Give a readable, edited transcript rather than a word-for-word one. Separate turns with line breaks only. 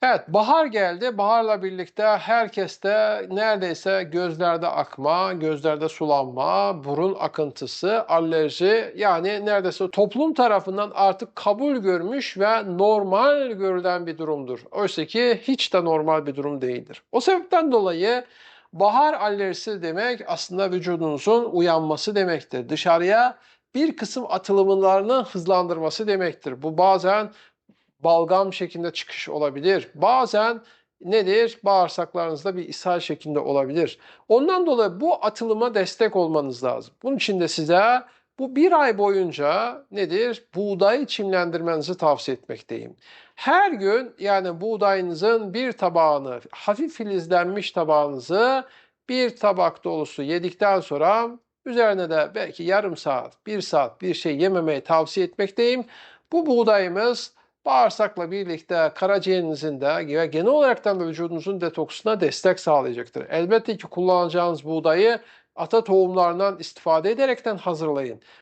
Evet, bahar geldi. Baharla birlikte herkeste neredeyse gözlerde akma, gözlerde sulanma, burun akıntısı, alerji yani neredeyse toplum tarafından artık kabul görmüş ve normal görülen bir durumdur. Oysa ki hiç de normal bir durum değildir. O sebepten dolayı bahar alerjisi demek aslında vücudunuzun uyanması demektir. Dışarıya bir kısım atılımlarını hızlandırması demektir. Bu bazen balgam şeklinde çıkış olabilir. Bazen nedir? Bağırsaklarınızda bir ishal şeklinde olabilir. Ondan dolayı bu atılıma destek olmanız lazım. Bunun için de size bu bir ay boyunca nedir? Buğday çimlendirmenizi tavsiye etmekteyim. Her gün yani buğdayınızın bir tabağını, hafif filizlenmiş tabağınızı bir tabak dolusu yedikten sonra üzerine de belki yarım saat, bir saat bir şey yememeyi tavsiye etmekteyim. Bu buğdayımız bağırsakla birlikte karaciğerinizin de ve genel olaraktan da vücudunuzun detoksuna destek sağlayacaktır. Elbette ki kullanacağınız buğdayı ata tohumlarından istifade ederekten hazırlayın.